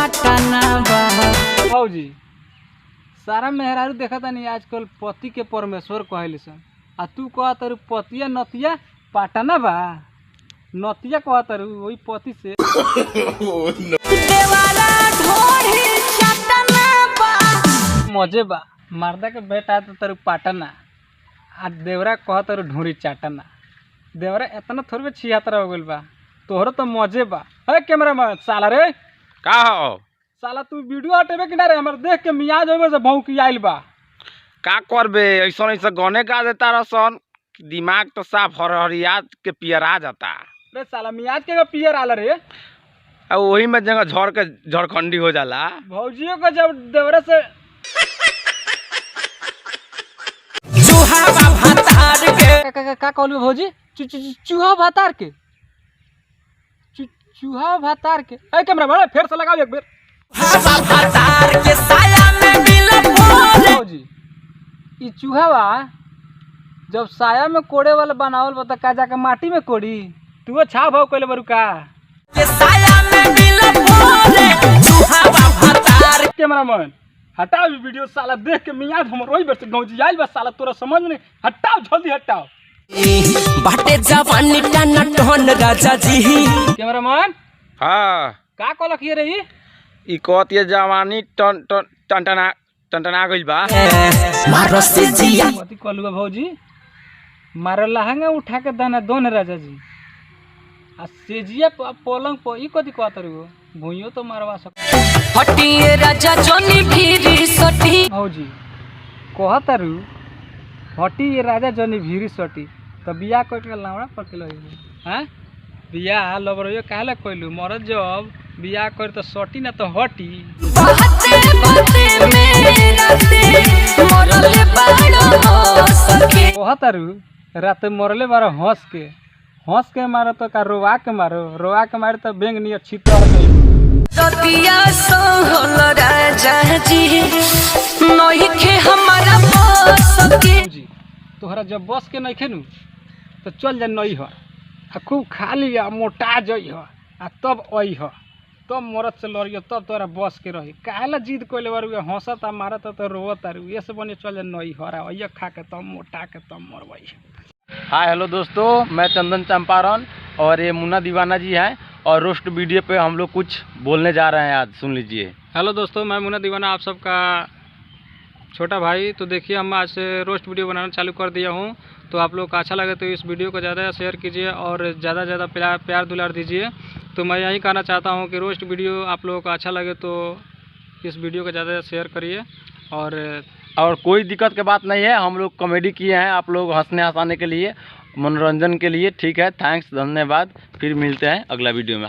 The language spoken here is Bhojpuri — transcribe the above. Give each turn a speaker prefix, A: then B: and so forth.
A: पटना बा।
B: भौजी सारा मेहरारू देखा था नहीं आजकल पति के परमेश्वर कहले सन आ तू कह तर पतिया नतिया पटना बा नतिया कह तर वही पति से
A: देवारा ढोरी चटना बा।
B: मजे बा मर्दा के बेटा तो तर पटना आ देवरा कह तर ढूंढी चाटना देवरा इतना थोड़े छिहत्तरा हो गइल बा तोहर तो मजे बा। है कैमरा मैन साला रे
C: का हो
B: साला तू वीडियो हटेबे कि ना रे हमर देख के मियाज होबे से भौंकी आइल बा।
C: का करबे ऐसा ऐसा गने गा देता रसन दिमाग तो साफ हरिया के पियरा जाता।
B: रे साला मियाज के पियर आला रे
C: अब वही में जगह झड़ के झड़खंडी हो जाला।
B: भौजियों को जब देवरा से
A: चूहा भातार के
B: का कहलू भौजी चूहा भातार के चूहा भातार के ए कैमरा बड़ा फिर से लगाओ एक बेर
A: भातार के साया में मिलन
B: भौजी ई चूहा बा जब साया में कोड़े वाला बनावल बता का जाके माटी में कोड़ी तू छा भाव कइले बरू का
A: के साया में मिलन चूहा भातार।
B: कैमरामैन हटाओ ये वीडियो साला देख के मियाँ हमर वही बेर से गौजी आइल बा साला तोरा समझ में नहीं हटाओ जल्दी हटाओ
A: बाटे जवानी टन टन राजा जी।
B: कैमरामैन
C: हाँ
B: का कहलक ये रही
C: ई कहत ये जवानी टन टन टनटना टनटना गइल बा।
A: मारो से जिया
B: कथी कहलू बा भौजी मारा लहंगा उठा के दाना दोन राजा जी आ सेजिया पलंग पर ई कथी कहत रहो भुइयो तो मारवा सक
A: हटिए राजा जोनी भीरी सटी।
B: भौजी कहत रू हटी ये राजा जनी भीरी सटी तो बियाह करके लावड़ा पकल हैं बियाह लबरइयो काहे कइलू मरद जब बियाह कर तो सटी ना तो हटी
A: बाते बाते मेरा से मोरले बाड़ो हो सके।
B: कहत रू रात मरले बारो हंस के मारो तो का रोवा के मारो तो बेंग नियर छितर गई
A: रतिया सोहल राजा जी नही के हमारा बस सके।
B: जी तोहरा जब बस के नहीं खेनू तो चल जा नई ह आ खूब खा लिया मोटा जई ह आ तब आई ह तब मरद से लड़ियो तब तोरा बस के रही काहेला जिद कइले बारू हंसत आ मारत तो रोवत तारू ये से बने चल जा नई हरा अइया खा के तब मोटा के तब मरवई। हाय हेलो दोस्तों मैं चंदन चंपारण और ये मुन्ना दीवाना जी हैं और रोस्ट वीडियो पे हम लोग कुछ बोलने जा रहे हैं आज सुन लीजिए। हेलो दोस्तों मैं मुन्ना दीवाना आप सबका छोटा भाई। तो देखिए हम आज से रोस्ट वीडियो बनाना चालू कर दिया हूँ तो आप लोग को अच्छा लगे तो इस वीडियो को ज़्यादा शेयर कीजिए और ज़्यादा ज़्यादा प्यार दुलार दीजिए। तो मैं यही कहना चाहता हूँ कि रोस्ट वीडियो आप लोगों को अच्छा लगे तो इस वीडियो को ज़्यादा शेयर करिए और कोई दिक्कत की बात नहीं है। हम लोग कॉमेडी किए हैं आप लोग हंसने हंसाने के लिए मनोरंजन के लिए। ठीक है थैंक्स धन्यवाद फिर मिलते हैं अगला वीडियो में।